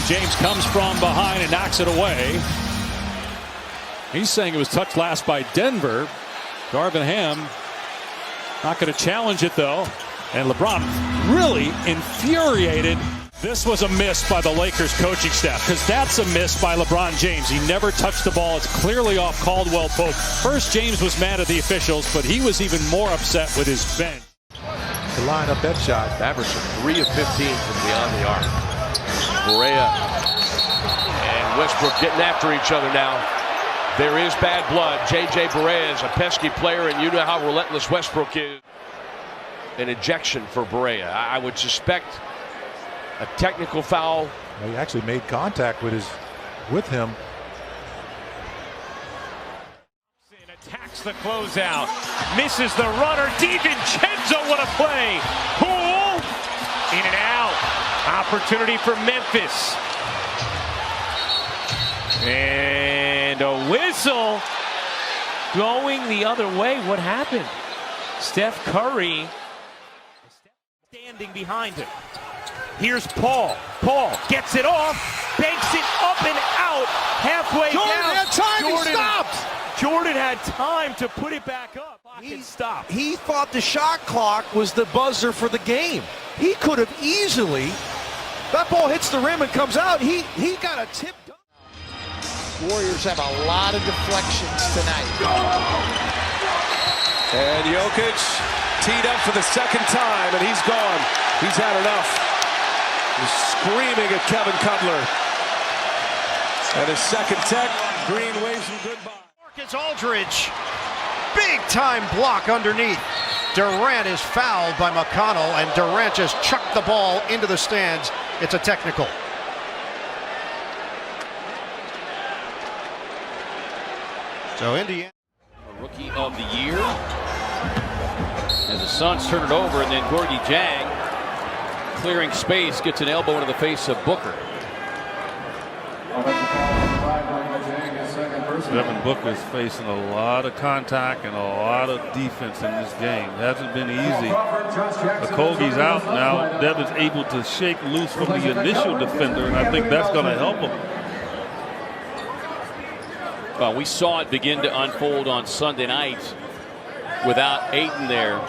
James comes from behind and knocks it away. He's saying it was touched last by Denver. Darvin Ham not going to challenge it though. And LeBron really infuriated. This was a miss by the Lakers coaching staff because that's a miss by LeBron James. He never touched the ball. It's clearly off Caldwell Pope. First, James was mad at the officials, but he was even more upset with his bench. To line up that shot. Mavericks are 3 of 15 from beyond the arc. Barea and Westbrook getting after each other now. There is bad blood. J.J. Barea is a pesky player, and you know how relentless Westbrook is. An ejection for Barea. I would suspect a technical foul. Well, he actually made contact with him. Attacks the closeout. Misses the runner. DiVincenzo, what a play. Poole. In and out. Opportunity for Memphis. And a whistle going the other way. What happened? Steph Curry standing behind him. Here's Paul. Paul gets it off, banks it up and out, halfway Jordan down. had time, he stopped. Jordan had time to put it back up. He stopped. He thought the shot clock was the buzzer for the game. He could have easily, that ball hits the rim and comes out, he got a tip. Warriors have a lot of deflections tonight. And Jokic teed up for the second time, and he's gone. He's had enough. He's screaming at Kevin Cutler. And his second tech, Green waves him goodbye. Marcus Aldridge, big time block underneath. Durant is fouled by McConnell, and Durant just chucked the ball into the stands. It's a technical. So Indiana. Rookie of the year. As the Suns turn it over, and then Gorgie Jang clearing space, gets an elbow into the face of Booker. Devin Booker's facing a lot of contact and a lot of defense in this game. It hasn't been easy. Okogie's out now. Devin's able to shake loose from the initial defender, and I think that's going to help him. Well, we saw it begin to unfold on Sunday night without Ayton there.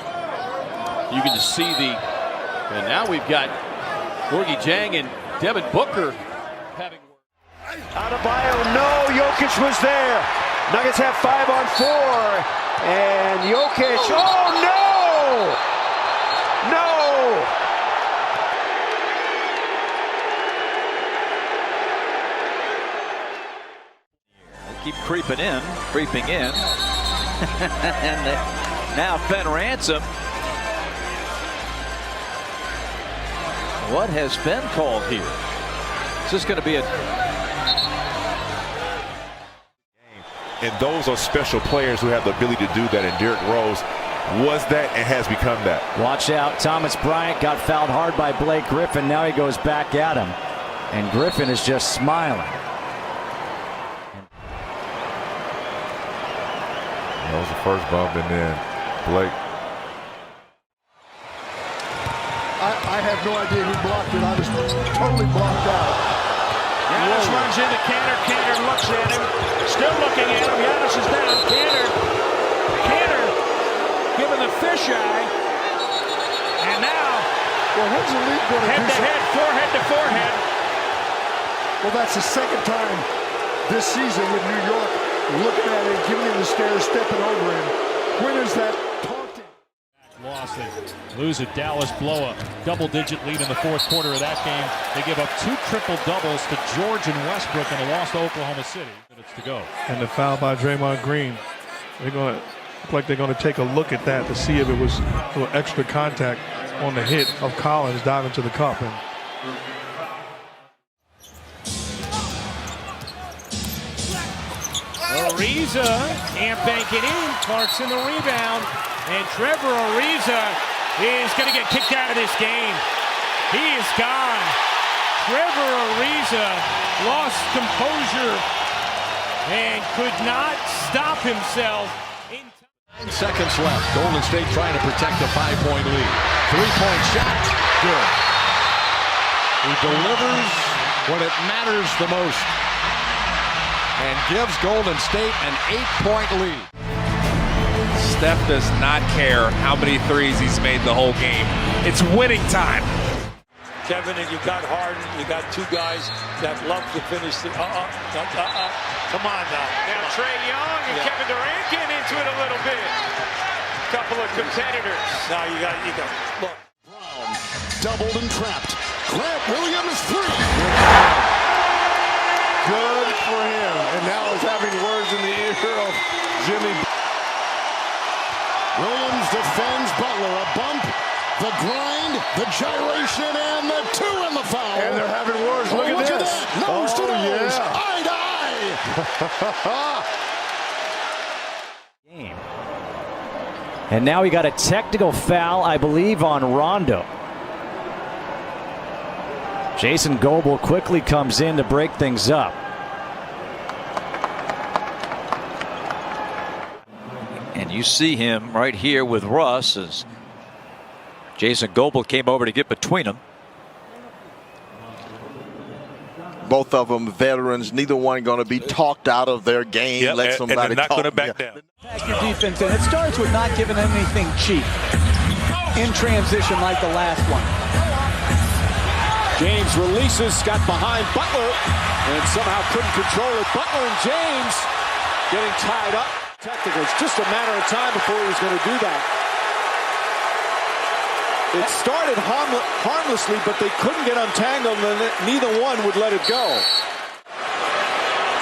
You can just see and now we've got Gorgie Jang and Devin Booker having. Adebayo, no, Jokic was there. Nuggets have 5 on 4. And Jokic, oh no! No! Keep creeping in. And now Fed ransom. What has been called here? Is this going to be a... And those are special players who have the ability to do that, and Derrick Rose was that and has become that. Watch out, Thomas Bryant got fouled hard by Blake Griffin. Now he goes back at him, and Griffin is just smiling. That was the first bump, and then Blake. I have no idea who blocked it. I was totally blocked out. Giannis runs into Cantor. Cantor looks at him. Still looking at him. Giannis is down. Cantor giving the fisheye. And now, well, when's the league going to head to head, forehead to forehead. Well, that's the second time this season with New York looking at him, giving him the stare, stepping over him. When is that taunting? Lost it. Lose it. Dallas blow a double-digit lead in the fourth quarter of that game. They give up 2 triple-doubles to George and Westbrook in a loss to Oklahoma City. Minutes to go. And the foul by Draymond Green. They're going to look like they're going to take a look at that to see if it was a little extra contact on the hit of Collins diving to the cup. And Ariza can't bank it in. Clarkson the rebound. And Trevor Ariza is going to get kicked out of this game. He is gone. Trevor Ariza lost composure and could not stop himself. 9 seconds left. Golden State trying to protect a 5-point lead. 3-point shot. Good. He delivers when it matters the most, and gives Golden State an 8-point lead. Steph does not care how many threes he's made the whole game. It's winning time. Kevin, and you got Harden, you got two guys that love to finish the Come on now. Now Trae Young and Kevin Durant getting into it a little bit. Couple of competitors. Now you got look. Brown doubled and trapped. Grant Williams 3. Good for him. And now he's having words in the ear of Jimmy. Williams defends Butler. A bump, the grind, the gyration, and the 2 in the foul. And they're having words. Look at this. That. Nose to nose. Yeah. Eye to eye. Game. And now we got a technical foul, I believe, on Rondo. Jason Goble quickly comes in to break things up. And you see him right here with Russ as Jason Goble came over to get between them. Both of them veterans, neither one going to be talked out of their game. Yep, Let somebody and they're not talk. going to back down. Attack your defense, and it starts with not giving anything cheap in transition like the last one. James releases, got behind Butler, and somehow couldn't control it. Butler and James getting tied up. Technical. It's just a matter of time before he was going to do that. It started harmlessly, but they couldn't get untangled, and neither one would let it go.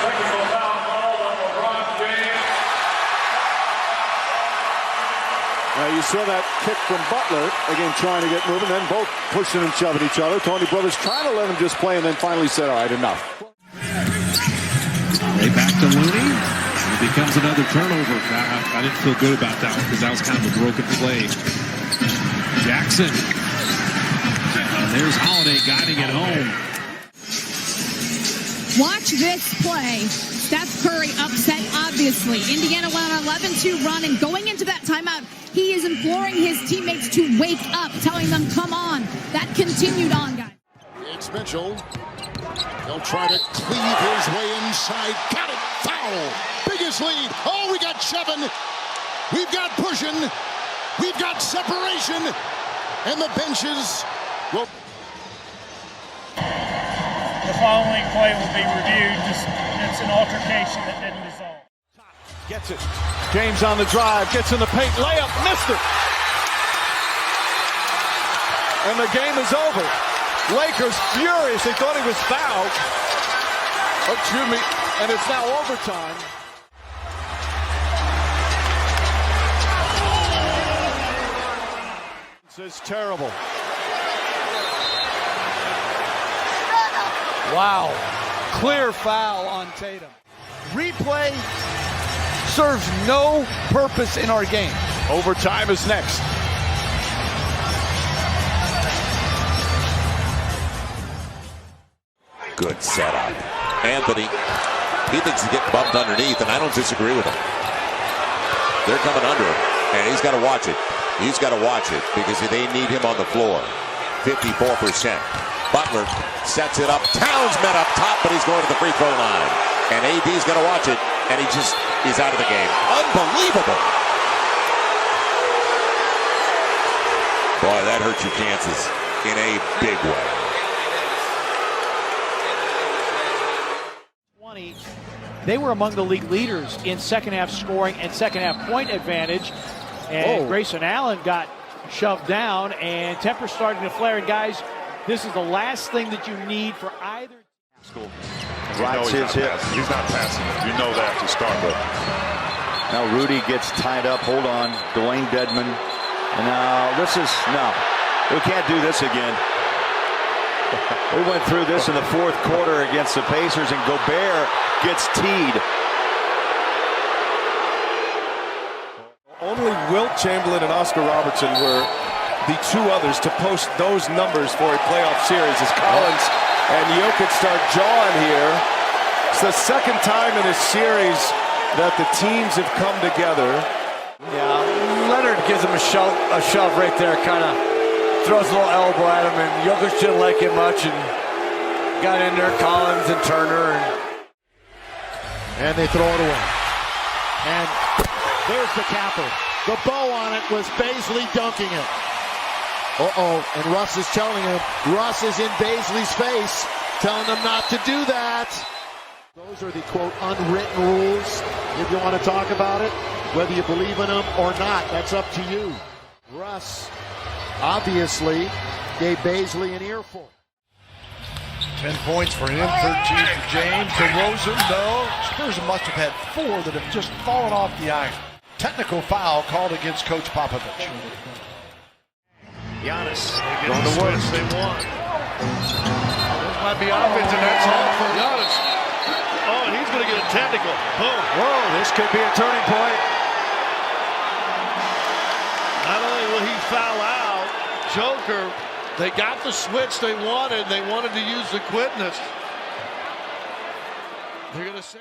Technical foul called on LeBron James. You saw that kick from Butler, again trying to get moving, then both pushing and shoving each other. Tony Brothers trying to let him just play, and then finally said, all right, enough. They back to Looney. It becomes another turnover. I didn't feel good about that one because that was kind of a broken play. Jackson. There's Holiday guiding it home. Watch this play. Steph Curry upset, obviously. Indiana went on an 11-2 run, and going into that timeout, he is imploring his teammates to wake up, telling them, come on. That continued on, guys. It's Mitchell. He'll try to cleave his way inside. Got it. Foul. Biggest lead. Oh, we got shoving. We've got pushing. We've got separation. And the benches will... The following play will be reviewed. It's an altercation that didn't resolve. Gets it. James on the drive. Gets in the paint. Layup. Missed it. And the game is over. Lakers furious. They thought he was fouled. Excuse me. And it's now overtime. This is terrible. Wow. Clear foul on Tatum. Replay serves no purpose in our game. Overtime is next. Good setup. Anthony, he thinks he's getting bumped underneath, and I don't disagree with him. They're coming under him, and he's got to watch it. He's got to watch it because they need him on the floor. 54%. Butler sets it up. Towns met up top, but he's going to the free throw line. And AD's going to watch it, and he's out of the game. Unbelievable. Boy, that hurts your chances in a big way. 20. They were among the league leaders in second half scoring and second half point advantage. And Grayson Allen got shoved down, and temper starting to flare. And guys, this is the last thing that you need for either. Drops his hip. He's not passing it. You know that to start with. Now Rudy gets tied up. Hold on. Dwayne Dedmon. And now we can't do this again. We went through this in the fourth quarter against the Pacers, and Gobert gets teed. Only Wilt Chamberlain and Oscar Robertson were the two others to post those numbers for a playoff series as Collins and Jokic start jawing here. It's the second time in this series that the teams have come together. Yeah, Leonard gives him a shove right there, kind of throws a little elbow at him, and Jokic didn't like it much, and got in there, Collins and Turner. And they throw it away. And there's the capper. The bow on it was Bazley dunking it. And Russ is telling him, Russ is in Bazley's face, telling him not to do that. Those are the, quote, unwritten rules, if you want to talk about it. Whether you believe in them or not, that's up to you. Russ, obviously, gave Bazley an earful. 10 points for him, 13 for James. DeRozan, no. Spurs must have had 4 that have just fallen off the iron. Technical foul called against Coach Popovich. Giannis, going to work. They won. This might be offense, and that's all for Giannis. Oh, and he's going to get a technical. Boom. Whoa, this could be a turning point. Not only will he foul out, Joker, they got the switch they wanted. They wanted to use the quickness. They're going to say.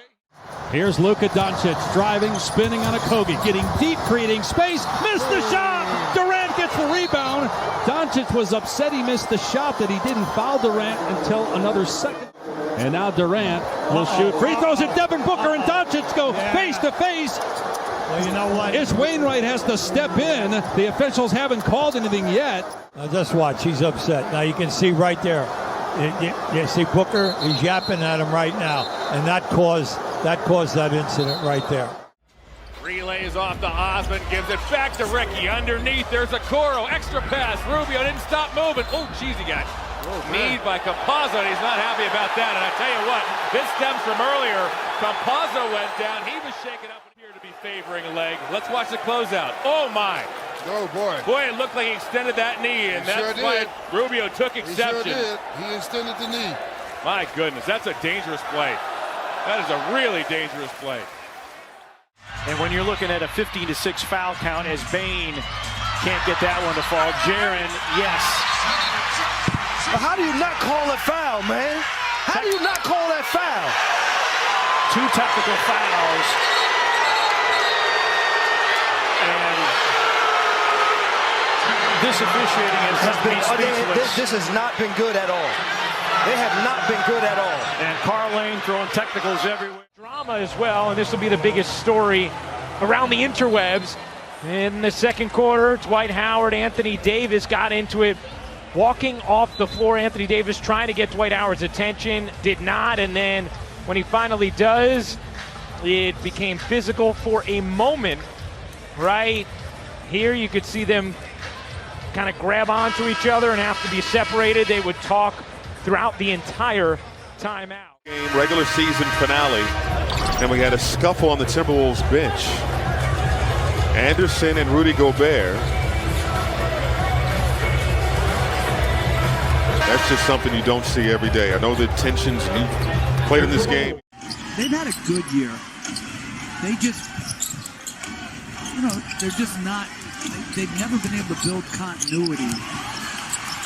Here's Luka Doncic driving, spinning on a Kobe, getting deep, creating space, missed the shot! Durant gets the rebound. Doncic was upset he missed the shot, that he didn't foul Durant until another second. And now Durant will shoot free throws at Devin Booker, and Doncic go face to face. Well, you know what? It's Wainwright has to step in. The officials haven't called anything yet. Now just watch, he's upset. Now you can see right there. You see Booker, he's yapping at him right now, and that caused that incident right there. Relays off to Osmond, gives it back to Ricky. Underneath, there's a Coro, extra pass. Rubio didn't stop moving. Oh, geez, he got kneed by Campazzo, and he's not happy about that. And I tell you what, this stems from earlier. Campazzo went down. He was shaken up and appeared to be favoring a leg. Let's watch the closeout. Oh, my. Oh, boy. Boy, it looked like he extended that knee, and that's why Rubio took exception. He sure did. He extended the knee. My goodness, that's a dangerous play. That is a really dangerous play. And when you're looking at a 15-6 foul count, as Bane can't get that one to fall. Jaren, yes. But how do you not call that foul, man? How do you not call that foul? 2 technical fouls. And this officiating has been speechless. This has not been good at all. They have not been good at all. And Carlane throwing technicals everywhere. Drama as well, and this will be the biggest story around the interwebs. In the second quarter, Dwight Howard, Anthony Davis got into it. Walking off the floor, Anthony Davis trying to get Dwight Howard's attention, did not, and then when he finally does, it became physical for a moment. Right here, you could see them kind of grab onto each other and have to be separated. They would talk throughout the entire timeout. Game, regular season finale, and we had a scuffle on the Timberwolves bench. Anderson and Rudy Gobert. That's just something you don't see every day. I know the tensions you played in this game. They've had a good year. They just, they're just not, they've never been able to build continuity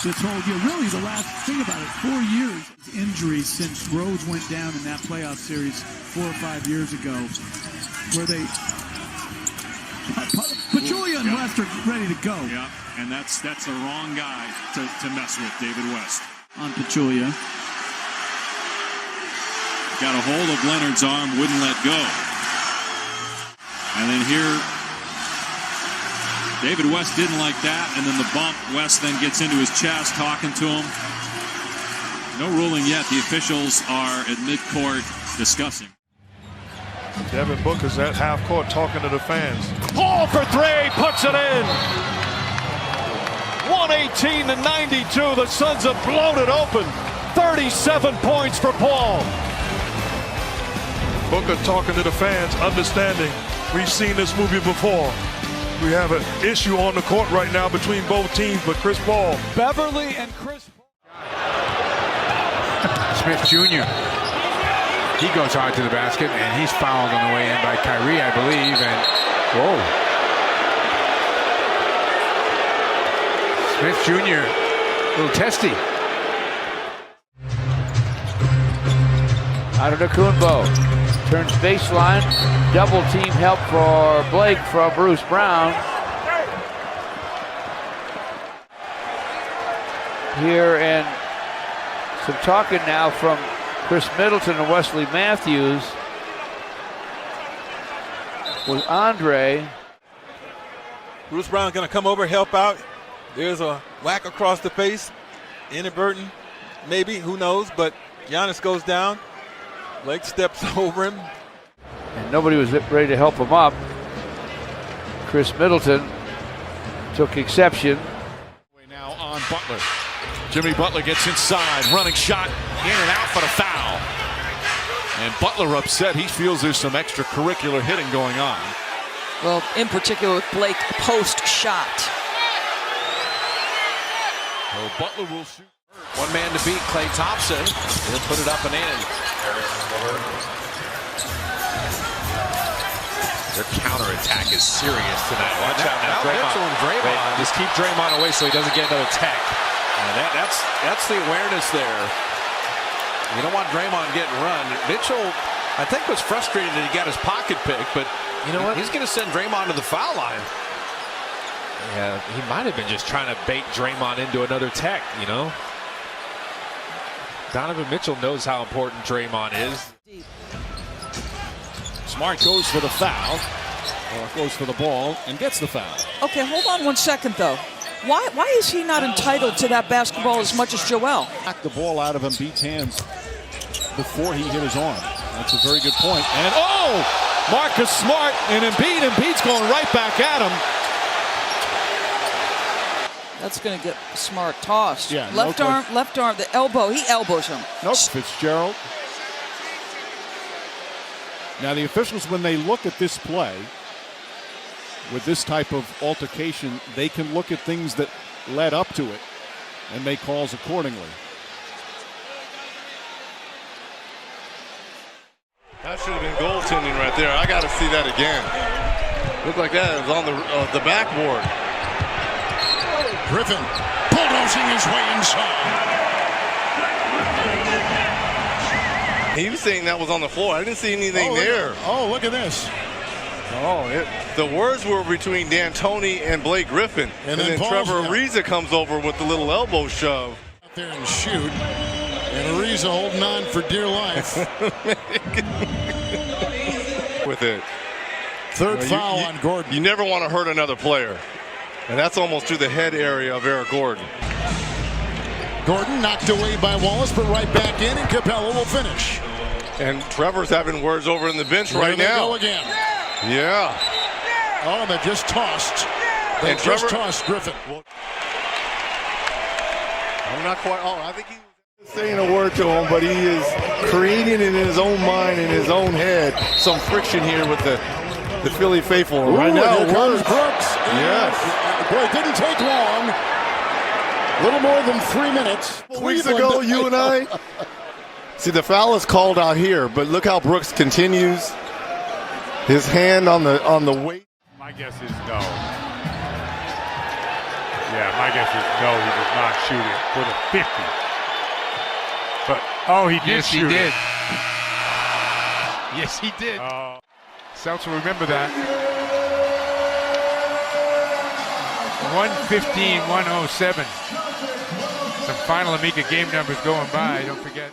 this whole year. Really, the last thing about it, 4 years injuries since Rose went down in that playoff series 4 or 5 years ago, where they Pachulia and West are ready to go. Yeah, and that's the wrong guy to mess with, David West. On Pachulia. Got a hold of Leonard's arm, wouldn't let go. And then here, David West didn't like that, and then the bump. West then gets into his chest, talking to him. No ruling yet. The officials are at midcourt discussing. Devin Booker's at half court talking to the fans. Paul for 3, puts it in. 118-92. The Suns have blown it open. 37 points for Paul. Booker talking to the fans, understanding we've seen this movie before. We have an issue on the court right now between both teams, but Chris Paul. Beverly and Chris Paul. Smith Jr. He goes hard to the basket, and he's fouled on the way in by Kyrie, I believe. And whoa, Smith Jr. a little testy. Out of the Kumbo. Turns baseline. Double team help for Blake from Bruce Brown. Here in Some talking now from Chris Middleton and Wesley Matthews with Andre. Bruce Brown going to come over, help out. There's a whack across the face. Inadvertent, maybe, who knows, but Giannis goes down. Blake steps over him. And nobody was ready to help him up. Chris Middleton took exception. Now on Butler. Jimmy Butler gets inside, running shot, in and out for the foul. And Butler upset. He feels there's some extracurricular hitting going on. Well, in particular with Blake, post shot. So Butler will shoot. One man to beat, Klay Thompson. He'll put it up and in. Their counterattack is serious tonight. Watch out now. Mitchell and Draymond. Just keep Draymond away so he doesn't get another tech. That's the awareness there. You don't want Draymond getting run. Mitchell, I think, was frustrated that he got his pocket picked, but you know what? He's going to send Draymond to the foul line. Yeah, he might have been just trying to bait Draymond into another tech, you know? Donovan Mitchell knows how important Draymond is. Smart goes for the foul, or goes for the ball and gets the foul. Okay, hold on 1 second, though. Why is he not entitled to that basketball as much as Joel? Knocked the ball out of him, beats hands before he hit his arm. That's a very good point. And Marcus Smart and Embiid's going right back at him. That's going to get Smart tossed. Yeah, left arm, the elbow. He elbows him. Nope, Fitzgerald. Now the officials, when they look at this play, with this type of altercation, they can look at things that led up to it and make calls accordingly. That should have been goaltending right there. I got to see that again. Looked like that was on the backboard. Griffin bulldozing his way inside. He was saying that was on the floor. I didn't see anything there. Oh, look at this. The words were between D'Antoni and Blake Griffin. And then Trevor Ariza comes over with the little elbow shove. Out there and shoot. And Ariza holding on for dear life. With it. Third foul on Gordon. You never want to hurt another player. And that's almost to the head area of Eric Gordon. Gordon knocked away by Wallace, but right back in, and Capella will finish. And Trevor's having words over in the bench right There they now. go again. Yeah. Oh, they just tossed. They And just Trevor tossed Griffin. I'm not quite. I think he was saying a word to him, but he is creating in his own mind, in his own head, some friction here with the Philly faithful. Ooh, right now, here comes Brooks. Yes. Boy, it didn't take long. A little more than 3 minutes. Weeks ago, you and I. See, the foul is called out here, but look how Brooks continues. His hand on the weight. My guess is no. Yeah, my guess is no. He does not shoot it for the 50. But he did yes, shoot he did. it. Yes, he did. Celtics will remember that. 115-107. Some final Amica game numbers going by. Don't forget.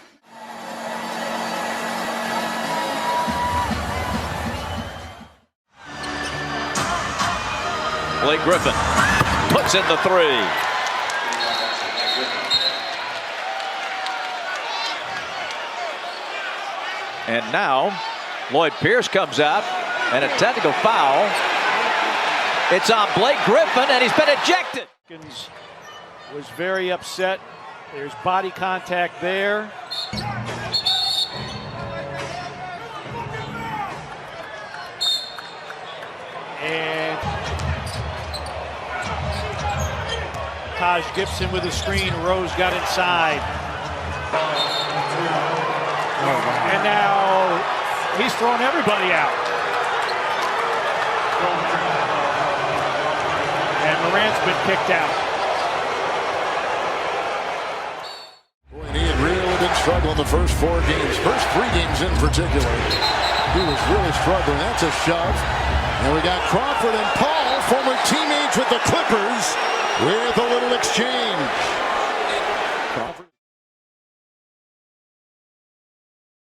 Blake Griffin puts in the three. And now Lloyd Pierce comes out and a technical foul. It's on Blake Griffin and he's been ejected. Was very upset. There's body contact there. And Taj Gibson with a screen. Rose got inside. And now he's throwing everybody out. And Morant's been kicked out. Boy, he had really been struggling the first 4 games. First 3 games in particular. He was really struggling. That's a shove. And we got Crawford and Paul, former teammates with the Clippers, with a little exchange.